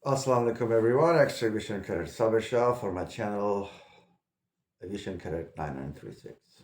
Assalamu alaikum everyone, Exhibition Cadet Sabir Shah for my channel Aviation Cadet 9936.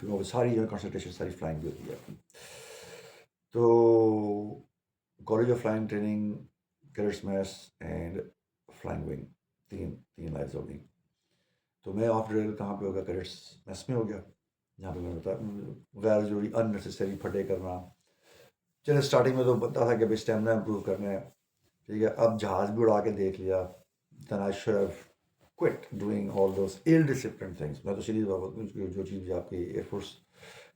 کیونکہ وہ ساری جو کنسنٹریشن ساری فلائنگ بھی ہوتی ہے اپنی. تو college of flying training, cadets mass and flying wing, تین لائف آف ونگ. تو میں آف ڈریل کہاں پہ ہو گیا؟ کیڈٹس میس میں ہو گیا، جہاں پہ میں بتا غیر ضروری ان نیسیسری پھٹے کرنا. چلے اسٹارٹنگ میں تو پتا تھا کہ بھائی اسٹیمنا امپروو کرنا ہے، ٹھیک ہے. اب جہاز بھی اڑا کے دیکھ لیا. then I should have quit doing all those ill-disciplined things. میں تو سیدھی بات بتاؤں، جو چیز آپ کی ایئر فورس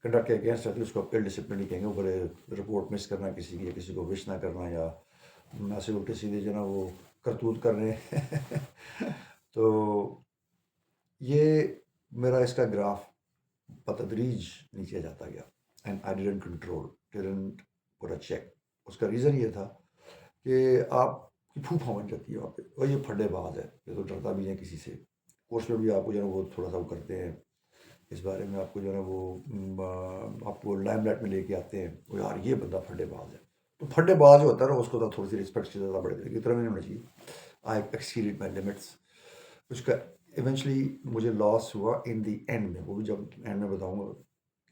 کنڈکٹ کے اگینسٹ رہتی ہے اس کو آپ ill-disciplined ہی کہیں گے. بڑے رپورٹ مس کرنا کسی کی، یا کسی کو وش نہ کرنا، یا ایسے الٹے سیدھے جو ہے نا وہ کرتوت کرنے. تو یہ میرا اس کا گراف بتدریج نیچے جاتا گیا. And I didn't control, didn't put a check. اس کا ریزن یہ تھا کہ آپ کی پھوپھا بن جاتی ہے وہاں پہ، اور یہ پھڈے باز ہے، یہ تو ڈرتا بھی ہے کسی سے. کورس میں بھی آپ کو جو ہے وہ تھوڑا سا وہ کرتے ہیں اس بارے میں، آپ کو جو ہے وہ آپ کو لائم لائٹ میں لے کے آتے ہیں، وہ یار یہ بندہ پھڈے باز ہے. تو پھڈے باز جو ہوتا ہے نا اس کو تو تھوڑی سی رسپیکٹ سے زیادہ بڑے کی طرح نہیں ہونا چاہیے. آئی ایکسیڈڈ مائی لمٹس. اس کا ایونچولی مجھے لاس ہوا ان دی اینڈ میں. وہ بھی جب اینڈ میں بتاؤں گا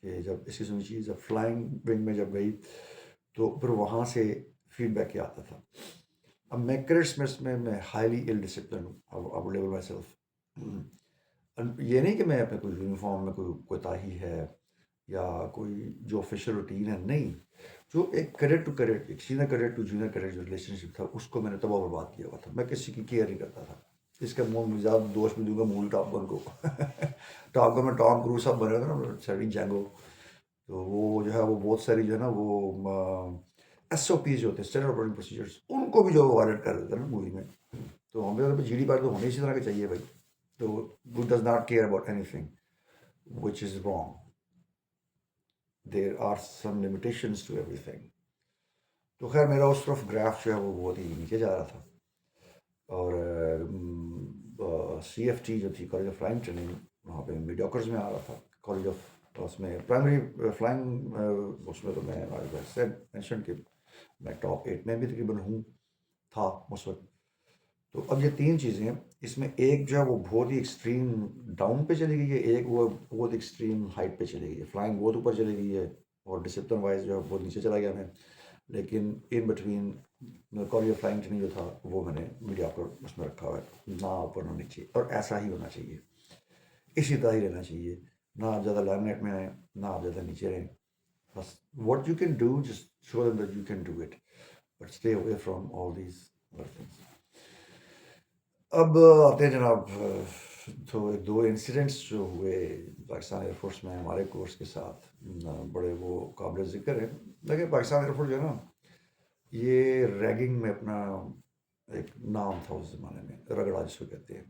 کہ جب اس قسم کی چیز جب فلائنگ ونگ میں جب گئی تو پھر وہاں سے فیڈ بیک کیا آتا تھا. اب میں کیڈٹس میس میں ہائیلی ال ڈسپلن ہوں. اب لیول مائی سیلف. یہ نہیں کہ میں اپنے کوئی یونیفارم میں کوئی کوتاہی ہے یا کوئی جو آفیشیل روٹین ہے، نہیں. جو ایک کیڈٹ ٹو کیڈٹ، ایک senior cadet to junior cadet جو ریلیشن شپ تھا اس کو میں نے تباہ برباد کیا ہوا تھا. میں کسی کی کیئر نہیں کرتا تھا. اس کا میں زیادہ دوست بھی دوں گا مول ٹاپ گن کو. ٹاپ گن میں ٹام کروز صاحب بنے ہوتے نا، سیڈی جینگو. تو وہ جو ہے وہ بہت ساری جو ہے نا وہ ایس او پیز جو ہوتے ہیں، اسٹینڈرڈ آپریٹنگ پروسیجرس، ان کو بھی جو وائلیٹ کر دیتے ہیں نا مووی میں. تو ہمیں جی ڈی پار تو ہونے اسی طرح کے چاہیے بھائی. تو who does not care about anything which is wrong. There are some limitations to everything. تو خیر میرا اس طرف گراف جو ہے وہ بہت ہی نیچے جا رہا تھا. اور سی ایف ٹی جو تھی کالج آف فلائنگ ٹریننگ، وہاں پہ میڈیوکرز میں آ رہا تھا. کالج آف اس میں پرائمری فلائنگ اس میں تو میں مینشن کہ میں ٹاپ 8 میں بھی تقریباً تھا اس وقت. تو اب یہ تین چیزیں ہیں، اس میں ایک جو ہے وہ بہت ہی ایکسٹریم ڈاؤن پہ چلی گئی ہے، ایک وہ بہت ایکسٹریم ہائٹ پہ چلی گئی ہے. فلائنگ بہت اوپر چلی گئی ہے اور ڈسپلن وائز جو ہے بہت نیچے چلا گیا میں. لیکن in between college of flying training جو تھا وہ میں نے میڈیاکر اس میں رکھا ہوا ہے، نہ اوپر نہ نیچے. اور ایسا ہی ہونا چاہیے، اسی طرح ہی رہنا چاہیے. نہ آپ زیادہ لائم لائٹ میں آئیں، نہ آپ زیادہ نیچے رہیں. بس what you can do just show them that you can do it, but stay away from all these other things. اب آتے ہیں جناب تو ایک دو انسیڈنٹس جو ہوئے پاکستان ایئر فورس میں ہمارے کورس کے ساتھ، بڑے وہ قابل ذکر ہیں. لیکن پاکستان ایئر فورس جو ہے نا یہ ریگنگ میں اپنا ایک نام تھا اس زمانے میں، رگڑا جس کو کہتے ہیں.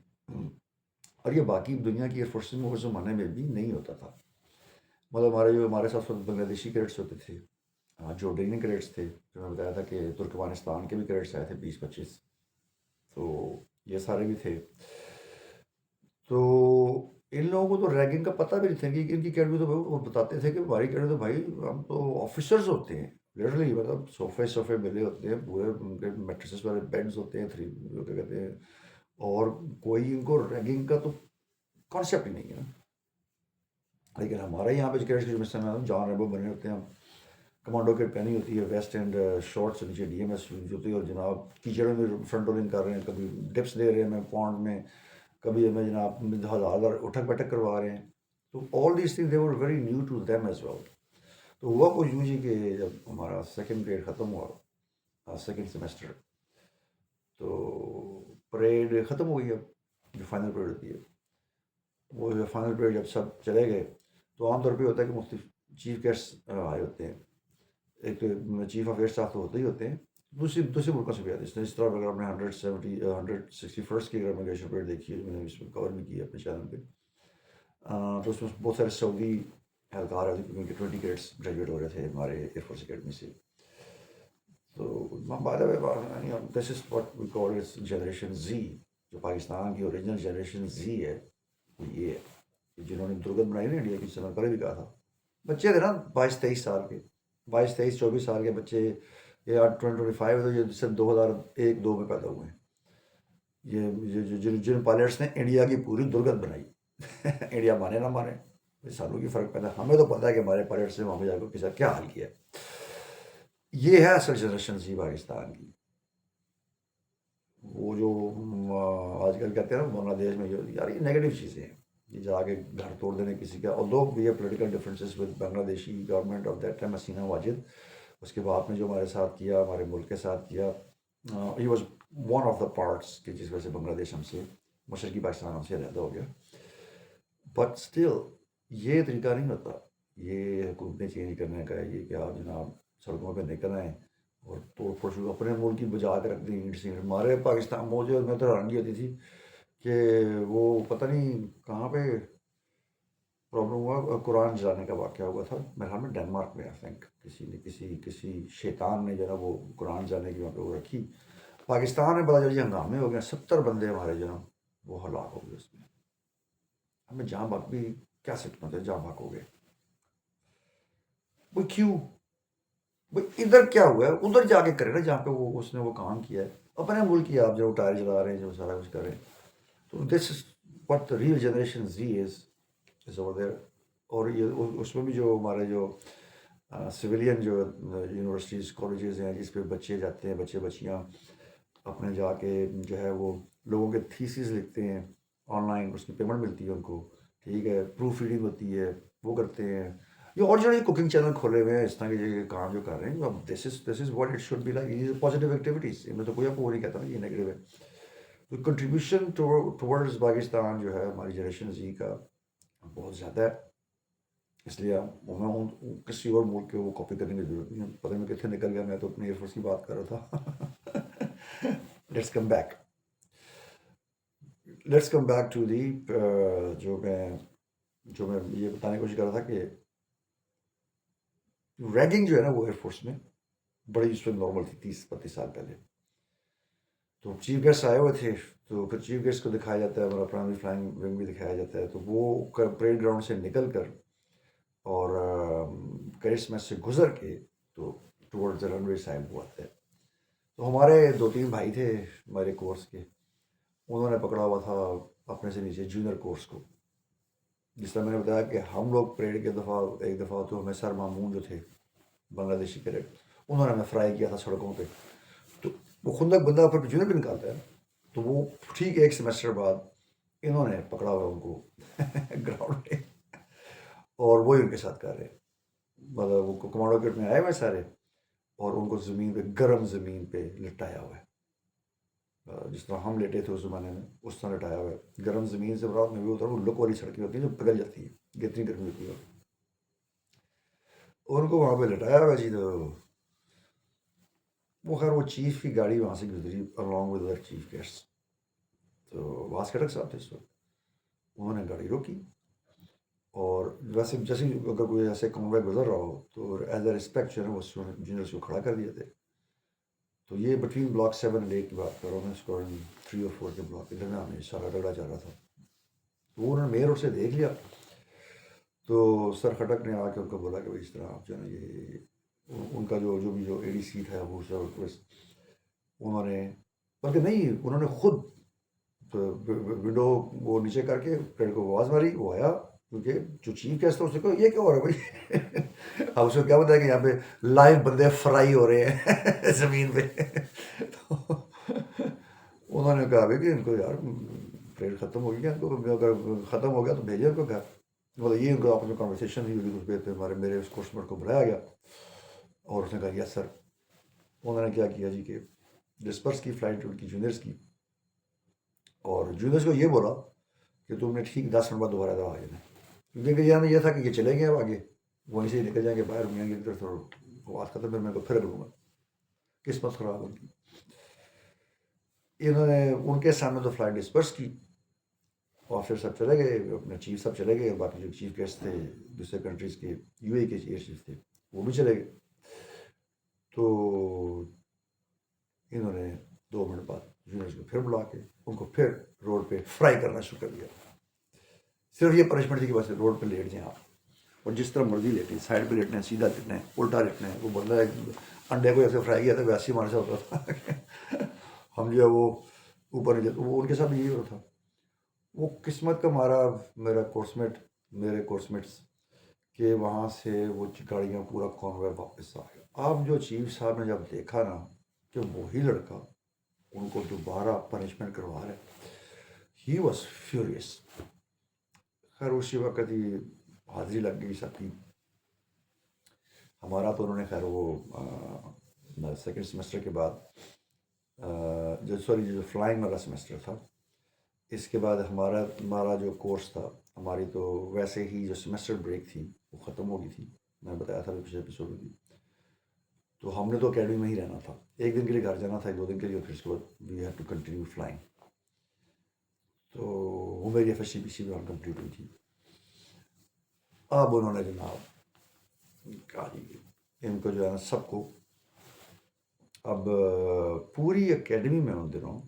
اور یہ باقی دنیا کی ایئر فورسز میں اس زمانے میں بھی نہیں ہوتا تھا. مطلب ہمارے ساتھ بنگلہ دیشی کیڈٹس ہوتے تھے، جورڈینین کیڈٹس تھے، جو میں بتایا تھا کہ ترکمانستان کے بھی کیڈٹس آئے تھے 20-25. تو یہ سارے بھی تھے. تو ان لوگوں کو تو ریگنگ کا پتہ بھی نہیں تھا کہ ان کی کیڈٹ تو وہ بتاتے تھے کہ ہماری کیڈٹ تو بھائی ہم تو آفیسرز ہوتے ہیں. لٹرلی مطلب صوفے ملے ہوتے ہیں، پورے ان کے میٹریسز والے بیڈز ہوتے ہیں، 3 جو کہتے ہیں، اور کوئی ان کو ریگنگ کا تو کانسیپٹ ہی نہیں ہے نا. لیکن ہمارے یہاں پہ کیڈٹس کی میں جان ریبو بنے ہوتے ہیں. کمانڈو کٹ پہنی ہوتی ہے، ویسٹ اینڈ شارٹ سے نیچے ڈی ایم ایس ہوتی ہے، اور جناب کیچڑوں میں فرنٹ رولنگ کر رہے ہیں، کبھی ڈپس دے رہے ہیں میں پونڈ میں، کبھی ہمیں جناب ہزار اٹھک بیٹھک کروا رہے ہیں. تو all these thing they were very new to them as well. تو ہوا کچھ یوں جی کہ جب ہمارا سیکنڈ گریڈ ختم ہوا، سیکنڈ سیمسٹر، تو پریڈ ختم ہو گئی. اب جو فائنل پریڈ ہوتی ہے، وہ فائنل پریڈ جب سب چلے گئے تو عام طور پہ ہوتا ہے کہ مختلف چیف گیسٹ آئے ہوتے ہیں. ایک تو چیف آف ایئر اسٹاف تو ہوتے ہی ہوتے ہیں، دوسرے ملکوں سے بھی آتے ہیں. اس طرح اگر آپ نے 161 کی اگر میگریشن پریڈ دیکھی ہے، میں نے اس میں کور بھی کی ہے اپنے چینل پہ، تو اس میں بہت سارے سعودی اہلکار آتے تھے کیونکہ 20 کیڈٹس گریجویٹ ہو رہے تھے ہمارے ایئر فورس اکیڈمی سے. تو by the way this is what we call as generation Z. جو پاکستان کی اوریجنل جنریشن زی ہے وہ یہ ہے، جنہوں نے درگت بنائی نا انڈیا کی، جس سے میں پہلے بھی کہا تھا. بچے تھے نا 22-23 سال کے، 22-23-24 سال کے بچے. یہ 2025 ہے تو یہ صرف 2001-2 میں پیدا ہوئے ہیں. یہ جن پائلٹس نے انڈیا کی پوری درگت بنائی. انڈیا مانے نہ مانے، سالوں کی فرق پیدا. ہمیں تو پتہ ہے کہ ہمارے پیرنٹس نے وہاں پہ جا کے کس کیا حال کیا ہے. یہ ہے اصل جنریشن زی پاکستان کی. وہ جو آج کل کہتے ہیں نا بنگلہ دیش میں یار یہ نیگیٹو چیزیں ہیں. یہ جا کے گھر توڑ دینے کسی کا. although we have political differences with بنگلہ دیشی گورنمنٹ آف دیٹ ٹائم حسینہ واجد. اس کے بعد میں جو ہمارے ساتھ کیا, ہمارے ملک کے ساتھ کیا, he was one of the parts کہ جس وجہ سے بنگلہ دیش ہم سے, مشرقی پاکستان ہم سے علیحدہ ہو گیا. بٹ اسٹل یہ طریقہ نہیں ہوتا. یہ حکومتیں چینج کرنے کا ہے. یہ کہ آپ جناب سڑکوں پہ نکل آئیں اور توڑ پھوڑ شروع اپنے ملک کی بجا کے رکھ دیں اینٹ سے. ہمارے پاکستان مجھے میں تو حیرانگی ہوتی تھی کہ وہ پتہ نہیں کہاں پہ پرابلم ہوا. قرآن جلانے کا واقعہ ہوا تھا میرے خیال میں ڈنمارک میں. آئی تھنک کسی نے کسی شیطان نے جو ہے نا وہ قرآن جلانے کی وہاں پہ وہ رکھی. پاکستان میں بڑا جو یہ ہنگامے ہو گئے. 70 بندے ہمارے جو ہے نا وہ ہلاک ہو گئے اس میں. ہمیں جہاں بھاگ بھی کیا سکتے ہیں جہاں بھاگ ہو گئے. وہ کیوں بھائی ادھر کیا ہوا ہے ادھر جا کے کرے نا جہاں پہ وہ اس نے وہ کام کیا ہے. اپنے ملک کی آپ جو ٹائر چلا رہے ہیں جو سارا کچھ کر رہے ہیں. تو this is what the real generation Z is over there. اور یہ اس میں بھی جو ہمارے جو سویلین جو یونیورسٹیز کالجز ہیں جس پہ بچے جاتے ہیں, بچے بچیاں اپنے جا کے جو ہے وہ لوگوں کے تھیسز لکھتے ہیں آن لائن. اس کی پیمنٹ ملتی ہے ان کو, ٹھیک ہے, پروف ریڈنگ ہوتی ہے, وہ کرتے ہیں. یہ اور جو ہے کوکنگ چینل کھولے ہوئے ہیں اس طرح کے یہ کام جو کر رہے ہیں. اب this is what it should be like. یہ پازیٹیو ایکٹیویٹیز, ان میں تو کوئی آپ کو وہ نہیں کہتا نا یہ نیگیٹو ہے. تو کنٹریبیوشن ٹورڈز پاکستان جو ہے ہماری جنریشن زی کا بہت زیادہ ہے. اس لیے میں کسی اور ملک کے وہ کاپی کرنے کی ضرورت نہیں ہے. پتہ نہیں کتنے نکل گیا, میں تو اپنے ایئر فورس کی بات کر رہا تھا. Let's come back to the جو میں یہ بتانے کی کوشش کر رہا تھا کہ ریگنگ جو ہے نا وہ ایئر فورس میں بڑی اس میں نارمل تھی 30-35 سال پہلے. تو چیف گیسٹ آئے ہوئے تھے تو پھر چیف گیسٹ کو دکھایا جاتا ہے, ہمارا پرائمری فلائنگ ونگ بھی دکھایا جاتا ہے. تو وہ پریڈ گراؤنڈ سے نکل کر اور کیریس میچ سے گزر کے تو toward the run way side وہ آتے ہیں. تو ہمارے 2-3 بھائی تھے ہمارے کورس کے, انہوں نے پکڑا ہوا تھا اپنے سے نیچے جونیئر کورس کو. جس طرح میں نے بتایا کہ ہم لوگ پریڈ کے ایک دفعہ تو ہمیں سر مامون جو تھے بنگلہ دیشی کیڈٹ, انہوں نے ہمیں فرائی کیا تھا سڑکوں پہ. تو وہ خندق بندہ پھر جونیئر بھی نکالتا ہے. تو وہ ٹھیک 1 سیمسٹر بعد انہوں نے پکڑا ہوا ان کو گراؤنڈ پہ, اور وہی ان کے ساتھ کر رہے ہیں. مطلب وہ کمانڈو کٹ میں آئے ہوئے سارے, اور ان کو زمین پہ, گرم زمین پہ لٹایا ہوا ہے. جس طرح ہم لیٹے تھے اس زمانے میں اس طرح لٹایا ہوا ہے. گرم زمین سے برات میں بھی ہوتا ہے وہ لک والی سڑکیں ہوتی ہیں جو پگھل جاتی ہیں, کتنی گرمی ہوتی ہے. اور ان کو وہاں پہ لٹایا ہوا جی. تو وہ خیر وہ چیف کی گاڑی وہاں سے گزری along with other chief guest. تو واس کٹک صاحب تھے اس وقت, انہوں نے گاڑی روکی, اور ویسے جیسے اگر کوئی ایسے کنوے گزر رہا ہو تو ایز اے رسپیکٹ جو ہے نا وہ جونیئرس کو کھڑا کر دیا تھے. تو یہ بٹوین بلاک 7 and 8 کی بات کر رہا ہوں میں. اس کو 3 اور 4 کے بلاک ادھر میں ہمیں سارا رگڑا چل رہا تھا. تو انہوں نے میئر سے دیکھ لیا. تو سر خٹک نے آ کے ان کو بولا کہ اس طرح آپ جو ہے نا یہ ان کا جو بھی جو اے ڈی سی تھا وہ انہوں نے, بلکہ نہیں انہوں نے خود ونڈو وہ نیچے کر کے پیڑ کو آواز ماری. وہ آیا کیونکہ جو چیف گیسٹ تھا اس نے کہا یہ کیا ہو رہا ہے بھائی. اب اس کو کیا بتایا کہ یہاں پہ لائیو بندے فرائی ہو رہے ہیں زمین پہ. تو انہوں نے کہا بھائی کہ ان کو یار پریڈ ختم ہو گیا, ان کو اگر ختم ہو گیا تو بھیجے ان کو گھر. مطلب یہ ان کو آپس میں کانورسیشن ہوئی اس پہ. ہمارے میرے اس کورس میٹ کو بلایا گیا اور اس نے کہا یس سر. انہوں نے کیا کیا جی کہ ڈسپرس کی فلائٹ ان کی جونیئرس کی, اور جونیئرس کو یہ بولا کہ تم نے ٹھیک 10 منٹ بعد دوبارہ دوا آ جانا. کیونکہ یہاں یہ تھا کہ یہ چلے گئے اب آگے, وہیں سے ہی نکل جائیں گے باہر گئیں گے ادھر. تو بات ختم, میں کو پھر کروں گا. قسمت خراب ان کی. انہوں نے ان کے سامنے تو فلائٹ ڈسپرس کی. آفسر سب چلے گئے, اپنے چیف سب چلے گئے, اور باقی جو چیف گیسٹ تھے دوسرے کنٹریز کے یو اے کے ایئر چیف تھے وہ بھی چلے گئے. تو انہوں نے 2 منٹ بعد جونیئرس کو پھر بلا کے ان کو پھر روڈ پہ فرائی کرنا شروع کر دیا. صرف یہ پنشمنٹ تھی کہ بس روڈ پہ لیٹ جائیں آپ, اور جس طرح مرضی لیٹیں, سائڈ پہ لیٹنا ہے, سیدھا لیٹنا ہے, الٹا لیٹنا ہے. وہ بندہ انڈے کو ایسے فرائی کیا تھا ویسے ہی ہمارے ساتھ ہوتا تھا. ہم جو ہے وہ اوپر نہیں جاتے. وہ ان کے ساتھ یہی ہوتا تھا. وہ قسمت کا میرا کورس میٹ میرے کورس میٹس کہ وہاں سے وہ گاڑیاں پورا کانوے واپس آ گیا. اب جو چیف صاحب نے جب دیکھا نا کہ وہی لڑکا ان کو دوبارہ پنشمنٹ کروا رہا ہے, ہی واز فیوریس. خیر اسی وقت ہی حاضری لگ گئی سب کی. ہمارا تو انہوں نے خیر وہ سیکنڈ سیمسٹر کے بعد جو فلائنگ والا سیمسٹر تھا, اس کے بعد ہمارا جو کورس تھا, ہماری تو ویسے ہی جو سیمسٹر بریک تھی وہ ختم ہو گئی تھی. میں بتایا تھا پچھلے ایپیسوڈ میں بھی. تو ہم نے تو اکیڈمی میں ہی رہنا تھا, ایک دن کے لیے گھر جانا تھا, 2 دن کے لیے, پھر اس کے بعد we have to continue flying. تو وہ میری F S C B C میں کمپلیٹ ہوئی تھی. اب انہوں نے جناب کہا جی ان کو جو ہے نا سب کو اب پوری اکیڈمی میں ان دنوں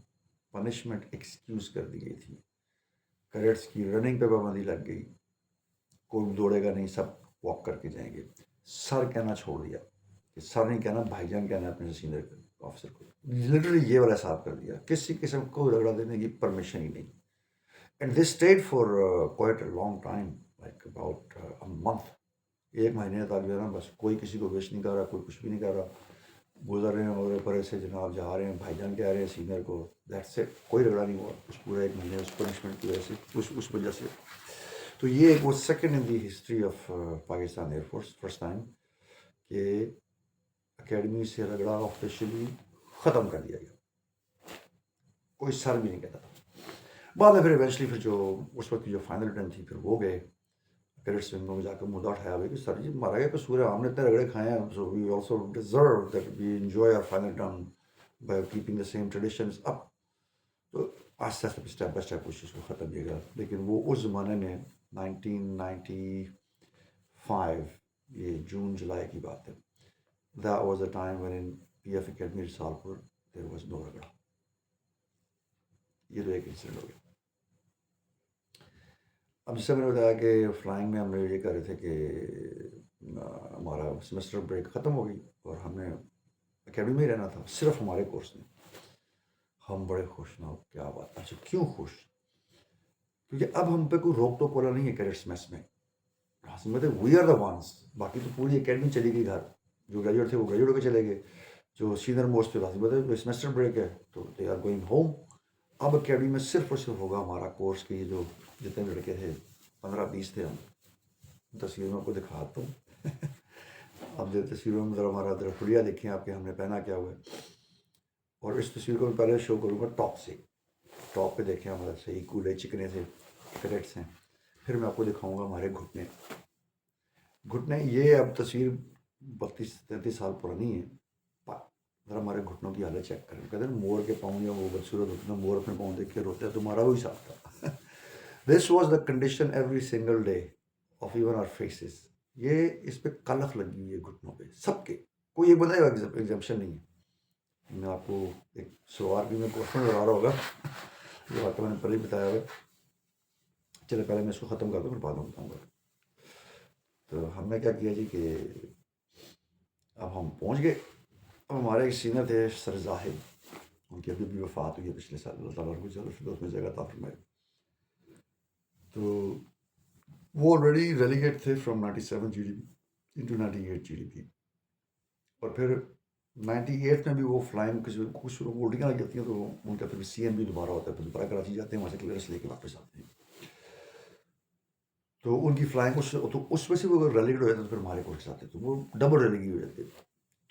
پنشمنٹ ایکسکیوز کر دی گئی تھی. کریڈٹس کی رننگ پہ پابندی لگ گئی, کوئی دوڑے گا نہیں, سب واک کر کے جائیں گے. سر کہنا چھوڑ دیا, کہ سر نہیں کہنا, بھائی جان کہنا اپنے سینئر آفیسر کو. لٹرلی یہ والا صاحب کر دیا, کسی قسم کو رگڑا دینے کی پرمیشن ہی نہیں. And this stayed for quite a long time, like about a month. 1 مہینے تک جو ہے نا بس کوئی کسی کو وش نہیں کر رہا, کوئی کچھ بھی نہیں کر رہا. گزر رہے ہیں اور پرے سے جناب جا رہے ہیں, بھائی جان کہہ رہے ہیں سینئر کو, دیٹس اٹ. کوئی رگڑا نہیں ہوا اس پورے 1 مہینے اس پنشمنٹ کی وجہ سے, اس وجہ سے. تو یہ وہ second in the history of Pakistan air force, first time کہ اکیڈمی سے رگڑا آفیشلی ختم کر دیا گیا, کوئی سر بھی نہیں کہتا تھا. بعد میں پھر ایونچولی پھر جو اس وقت کی جو فائنل ریٹرن تھی, پھر وہ گئے کریڈٹس میں جا کر مدعا اٹھایا ہوئے کہ سر جی ہمارا یہ قصور ہے, ہم نے اتنے رگڑے کھائے ہیں, so we also deserve that we enjoy our final return by keeping the same traditions up. تو آہستہ آہستہ اسٹیپ بائی اسٹیپ اس چیز کو ختم کیا گیا. لیکن وہ اس زمانے میں 1995, یہ جون جولائی کی بات ہے, that was the time when in PF Academy Risalpur there was no رگڑا. یہ تو ایک انسیڈنٹ ہو گیا. اب جیسے میں نے بتایا کہ فلائنگ میں ہم نے یہ کر رہے تھے کہ ہمارا سیمسٹر بریک ختم ہو گئی اور ہم نے اکیڈمی میں ہی رہنا تھا, صرف ہمارے کورس میں. ہم بڑے خوش نہ ہو, کیا بات. اچھا کیوں خوش؟ کیونکہ اب ہم پہ کوئی روک ٹوک والا نہیں ہے کریڈٹس میس میں. We are the ones. باقی تو پوری اکیڈمی چلی گئی گھر, جو گریجویٹ تھے وہ گریجویٹ ہو کے چلے گئے, جو سینئر موسٹ پہ جو سیمسٹر بریک ہے تو دے آر گوئنگ ہوم. اب اکیڈمی میں صرف اور صرف ہوگا ہمارا کورس کے یہ جو جتنے لڑکے تھے 15-20 تھے, ہم تصویر میں آپ کو دکھاتا ہوں. اب تصویروں میں ذرا ہمارا ذرا خلیہ دیکھیں آپ کے ہم نے پہنا کیا ہوا ہے. اور اس تصویر کو میں پہلے شو کروں گا ٹاپ سے. ٹاپ پہ دیکھیں ہمارا صحیح کولے چکنے سے کریکٹس ہیں. پھر میں آپ کو دکھاؤں گا ہمارے گھٹنے. یہ اب تصویر 32-33 سال پرانی ہے. ذرا ہمارے گھٹنوں کی حالت چیک کریں. کہتے ہیں مور کے پاؤں یا وہ بدصورت ہوتے ہیں, مور اپنے پاؤں دیکھ کے روتے ہیں, تمہارا وہی حساب تھا. This was the condition every single day of even our faces. یہ اس پہ کلخ لگی ہوئی ہے گھٹنوں پہ سب کے, کوئی ایک بندہ ایگزمپشن نہیں ہے. میں آپ کو ایک سوار بھی میں کوشچن نظر آ رہا ہوگا, یہ بات میں نے پہلے بتایا ہوا. چلے پہلے میں اس کو ختم کر دوں, پھر بعد میں بتاؤں گا. تو ہم نے کیا کیا جی کہ اب ہم پہنچ گئے. اب ہمارے ایک سینئر تھے سر زاہد, ان کی ابھی بھی وفات ہوئی ہے پچھلے سال, اللہ تعالیٰ کو جل فردوس میں جگہ عطا فرمائے. تو وہ آلریڈی ریلیگیٹ تھے from 97 G D P into 98 G D P. اور پھر 98 میں بھی وہ فلائنگ کچھ الٹیاں لگ جاتی ہیں, تو ان کا پھر سی ایم بھی دوبارہ ہوتا ہے, پھر دوبارہ کراچی جاتے ہیں, وہاں سے کلیئرنس لے کے واپس آتے ہیں. تو ان کی فلائنگ اس میں سے وہ ریلیگیٹ ہو جاتے ہیں, تو پھر ہمارے کورس آتے, تو وہ ڈبل ریلیگیٹ ہو جاتے.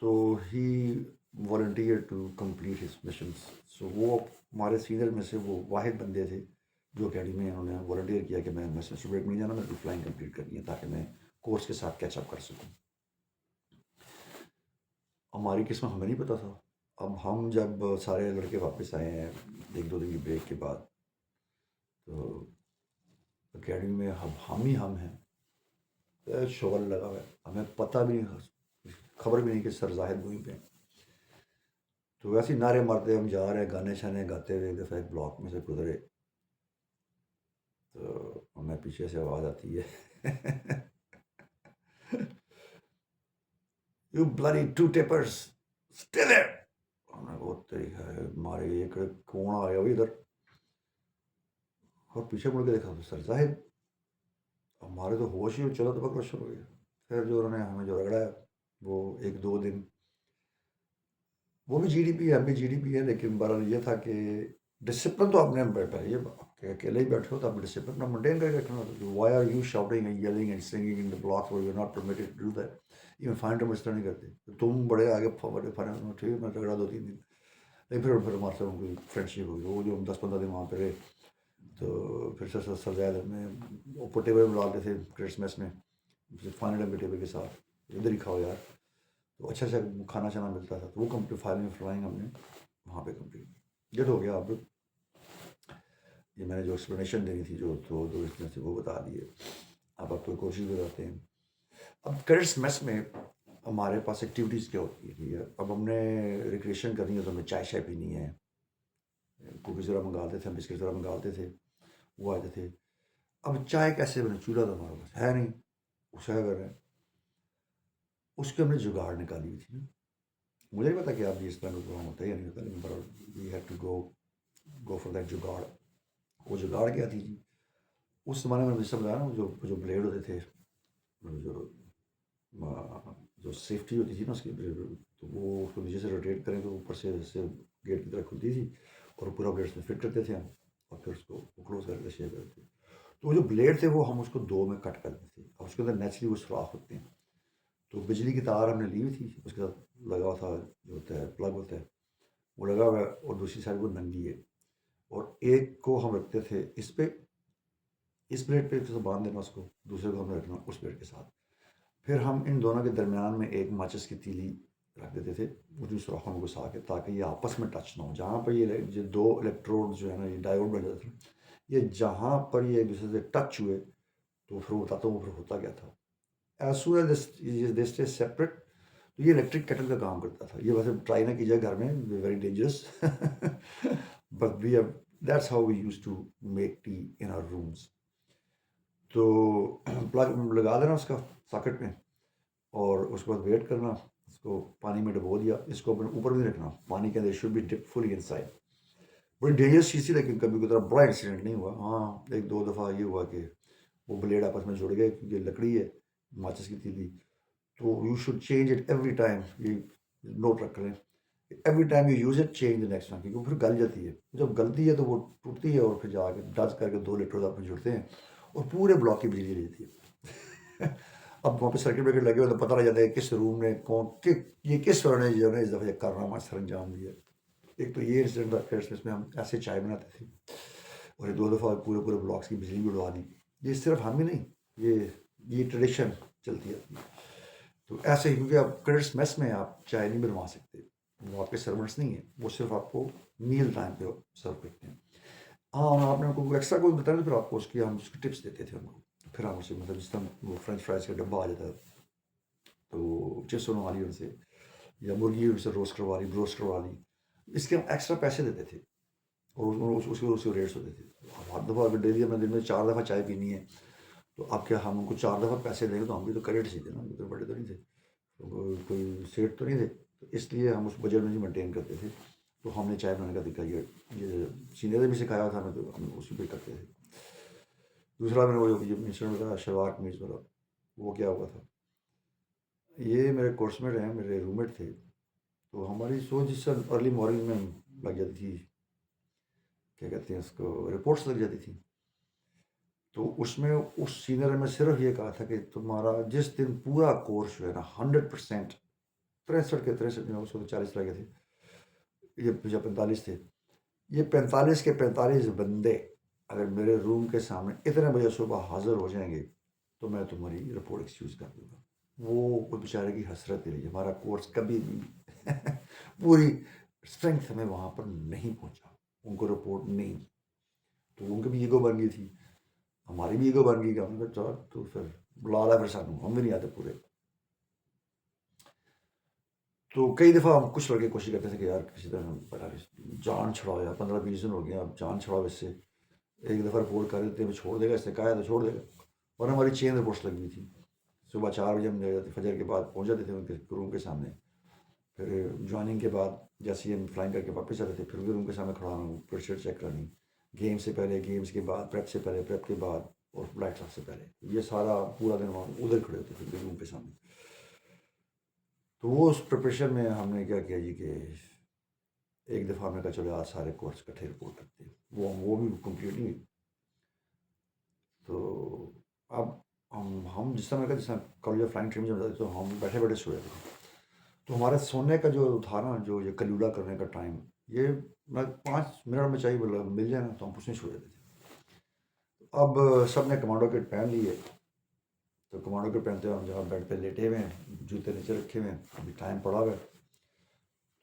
تو he volunteer to complete his missions. So وہ ہمارے سینئر میں سے وہ واحد بندے تھے جو اکیڈمی میں انہوں نے والنٹیئر کیا کہ میں سیمسٹر بریک میں نہیں جانا, میں فلائنگ کمپلیٹ کرنی ہے تاکہ میں کورس کے ساتھ کیچ اپ کر سکوں. ہماری قسمت ہمیں نہیں پتہ تھا. اب ہم جب سارے لڑکے واپس آئے ہیں 1-2 دن کی بریک کے بعد, تو اکیڈمی میں ہم ہیں, شغل لگا ہوا ہے, ہمیں پتہ بھی نہیں, خبر بھی نہیں کہ سر زاہد گوئیں پہ. تو ویسے ہی نعرے مارتے ہم جا رہے ہیں, گانے شانے گاتے ہوئے. ایک دفعہ ایک بلاک میں سے گزرے, تو ہمیں پیچھے سے آواز آتی ہے, you bloody two tappers stay there. ہم نے بہت تیری ہے مارے, ایک کون آیا ہوئی ادھر, اور پیچھے مڑ کے دیکھا تو سر زاہد. ہمارے تو ہوش ہی چلا تو پکڑا شروع ہو گیا. پھر جو انہوں نے ہمیں جو رگڑا ہے وہ ایک دو دن، وہ بھی جی ڈی پی ہے، ہم بھی جی ڈی پی ہے، لیکن بہرحال یہ تھا کہ ڈسپلن تو آپ نے پہلے یہ اکیلے ہی بیٹھے ہو تو آپ ڈسپلن اپنا مینٹین کر کے رکھنا ہوتا ہے. Why are you shouting and yelling and singing in the block where you are not permitted to do that. Even fine time اس طرح نہیں کرتے. تم بڑے آگے بڑے فائن ٹھیک ہے، میں جھگڑا 2 3 دن، لیکن پھر ہمارے سے ان کی فرینڈشپ ہوئی. وہ جو ہم 10 15 دن وہاں پہ رہے تو پھر سر زیادہ میں اوپر ٹیبل میں ڈالتے تھے کرسمس میں فائنل ٹائم کے ٹیبل کے ساتھ، ادھر ہی کھاؤ یار. تو اچھا اچھا کھانا شانا ملتا تھا. تو وہ کمپلیٹ فائنل فلائنگ ہم نے وہاں پہ کمپلیٹ یہ تو ہو گیا. اب یہ میں نے جو ایکسپلینیشن دینی تھی جو دو اس میں سے وہ بتا دیے. اب کوئی کوشش بتاتے ہیں. اب کرس میس میں ہمارے پاس ایکٹیویٹیز کیا ہوتی ہے. اب ہم نے ریکریشن کرنی ہے تو ہمیں چائے شائے پینی ہے. کوکیز ذرا منگاتے تھے، ہم بسکٹ ذرا منگاتے تھے، وہ آتے تھے. اب چائے کیسے بنے؟ چولہا تو ہمارے پاس ہے نہیں. اس کا کر رہے ہیں، اس کے ہم نے جگاڑ نکالی ہوئی تھی نا. مجھے نہیں پتا کہ آپ بھی اس طرح کا پروگرام ہوتا ہے یا نہیں ہوتا، لیکن we have to go for that jugaad. وہ جگاڑ کیا تھی جی؟ اس زمانے میں سب بتایا نا، جو بلیڈ ہوتے تھے، جو جو سیفٹی ہوتی تھی نا اس کی، تو وہ اس کو نیچے سے روٹیٹ کریں تو اوپر سے گیٹ کی طرح کھلتی تھی اور پورا بلیڈ اس میں فٹ کرتے تھے ہم، اور پھر اس کو کلوز کر کے شیئر کرتے تھے. تو وہ جو بلیڈ تھے وہ ہم اس کو 2 میں کٹ کرتے تھے. اور اس کے اندر نیچرلی وہ سوراخ ہوتے ہیں. تو بجلی کی تار ہم نے لی ہوئی تھی، اس کے ساتھ لگا ہوا تھا جو ہوتا ہے پلگ ہوتا ہے وہ لگا ہوا ہے، اور دوسری سائڈ وہ ننگی ہے. اور ایک کو ہم رکھتے تھے اس پہ، اس پلیٹ پہ باندھ دینا اس کو، دوسرے کو ہم نے رکھنا اس پلیٹ کے ساتھ. پھر ہم ان دونوں کے درمیان میں ایک ماچس کی تیلی رکھ دیتے تھے اسی سوراخوں کو گھسا کے، تاکہ یہ آپس میں ٹچ نہ ہو. جہاں پر یہ 2 الیکٹروڈ جو ہے نا، یہ ڈائیوڈ بن جاتے تھے، یہ جہاں پر یہ ایک دوسرے سے ٹچ ہوئے تو پھر بتاتا ہوں پھر ہوتا کیا تھا. As soon as they stay separate. تو یہ الیکٹرک کیٹل کا کام کرتا تھا. یہ ویسے ٹرائی نہ کیجیے گھر میں، very dangerous. But we have, that's how we use to make tea in our rooms. تو پلگ لگا دینا اس کا ساکٹ میں، اور اس کے بعد ویٹ کرنا. اس کو پانی میں ڈبو دیا. اس کو اپنے اوپر بھی نہیں رکھنا پانی کے اندر، should be dip fully inside. بڑی ڈینجرس چیز تھی، لیکن کبھی کوئی طرح بڑا انسیڈنٹ نہیں ہوا. ہاں 1 2 دفعہ یہ ہوا کہ وہ بلیڈ آپس میں جڑ گئے، کیونکہ لکڑی ہے ماچس کی تیلی. تو you should change it every time. یہ نوٹ رکھ لیں، every time you use it change the next one, کیونکہ وہ پھر گل جاتی ہے. جب گلتی ہے تو وہ ٹوٹتی ہے، اور پھر جا کے ڈز کر کے 2 لیٹر آپ میں جڑتے ہیں اور پورے بلاک کی بجلی لے جاتی ہے. اب وہاں پہ سرکٹ بریکٹ لگے ہوئے تو پتہ لگ جاتا ہے کس روم نے یہ کس فرد نے جو ہے اس دفعہ کارنامہ سر انجام دیا. ایک تو یہ انسیڈنٹ تھا کرسمس میں، ہم ایسے چائے بناتے تھے، اور 2 دفعہ پورے بلاکس کی بجلی بھی اڑوا دی. یہ صرف ہم ہی نہیں، یہ ٹریڈیشن چلتی آتی ہے. تو ایسے ہی، کیونکہ آپ کرس میس میں آپ چائے نہیں بنوا سکتے، وہ آپ کے سرونٹس نہیں ہیں، وہ صرف آپ کو میل ٹائم پہ سرو کرتے ہیں. ہاں آپ نے ان کو ایکسٹرا کوئی بتایا تو پھر آپ کو اس کی ہم اس کی ٹپس دیتے تھے ان کو. پھر ہم اسے مطلب جس طرح وہ فرینچ فرائز کا ڈبہ آ جاتا ہے تو چپس بنوا لی ان سے، یا مرغی ان سے روسٹ کروا لی، بروسٹ کروا لی. اس کے ہم ایکسٹرا پیسے دیتے تھے، اور اس کے ریٹس ہوتے تھے. ہر دفعہ اگر ڈیلی ہمیں دن میں 4 دفعہ چائے پینی ہے تو اب کیا ہم ان کو 4 دفعہ پیسے دیں گے؟ تو ہم بھی تو کریٹ ہی تھے نا، تو بڑے تو نہیں تھے، کوئی سیٹ تو نہیں تھے. تو اس لیے ہم اس بجٹ میں مینٹین کرتے تھے. تو ہم نے چائے بنانے کا طریقہ یہ سینئر نے بھی سکھایا تھا ہمیں، تو ہم اسی پہ کرتے تھے. دوسرا میں نے وہ جو انسیڈنٹ بتایا شلوار قمیض والا، وہ کیا ہوا تھا. یہ میرے کورس میٹ ہیں، میرے روم میٹ تھے. تو ہماری سوچ جس سے ارلی مارننگ میں لگ جاتی تھی، کیا کہتے ہیں اس کو، رپورٹس لگ جاتی تھیں. تو اس میں اس سینئر نے صرف یہ کہا تھا کہ تمہارا جس دن پورا کورس جو ہے نا 100%، 63 میں اس کو 40 لگے تھے، یہ 45 تھے، یہ 45 کے 45 بندے اگر میرے روم کے سامنے اتنے بجے صبح حاضر ہو جائیں گے تو میں تمہاری رپورٹ ایکسکیوز کر دوں گا. وہ بیچارے کی حسرت رہی. ہمارا کورس کبھی بھی پوری اسٹرینتھ میں وہاں پر نہیں پہنچا، ان کو رپورٹ نہیں. تو ان کی بھی ایگو بن گئی تھی، ہماری بھی ایگو بن گئی کہ ہم نے کہا تو پھر بلا رہا ہے، پھر سانوں ہم بھی نہیں آتے پورے. تو کئی دفعہ ہم کچھ لڑکے کوشش کرتے تھے کہ یار کسی طرح جان چھڑاؤ، یار 15 20 دن ہو گیا، اب جان چھڑاؤ اس سے. ایک دفعہ رپورٹ کر دیتے ہیں چھوڑ دے گا، اس نے کہا ہے تو چھوڑ دے گا. اور ہماری چین رپورٹس لگی تھی. صبح 4 بجے ہم فجر کے بعد پہنچ جاتے تھے ان کے روم کے سامنے. پھر جوائننگ کے بعد جیسے ہی ہم فلائنگ کر کے واپس آتے تھے، پھر بھی روم کے سامنے کھڑا ہوں، پریشر چیک کرنی، گیم سے پہلے، گیمس کے بعد، پریپ سے پہلے، پریپ کے بعد. اور فلائٹ سب سے پہلے. یہ سارا پورا دن وہاں ادھر کھڑے ہوتے تھے روم کے سامنے. تو وہ اس پریپریشن میں ہم نے کیا کیا جی کہ ایک دفعہ ہم نے کہا چلو آج سارے کورس کٹھے رپورٹ کرتے ہیں. وہ بھی کمپلیٹ نہیں ہوئی. تو اب ہم جس طرح میں کہا جس طرح کالج آف فلائنگ ٹریننگ میں جاتے تو ہم بیٹھے بیٹھے سوئے تھے. تو ہمارے سونے کا جو تھا نا جو یہ کلیولہ کرنے کا ٹائم یہ میں 5 منٹ میں چاہیے بولا مل جائے نا تو ہم اس میں سوئے تھے. اب سب نے کمانڈو کٹ پہن لیے. تو کمانڈو کٹ پہنتے ہوئے ہم جہاں بیڈ پہ لیٹے ہوئے ہیں جوتے نیچے رکھے ہوئے ہیں ابھی ٹائم پڑا ہوا ہے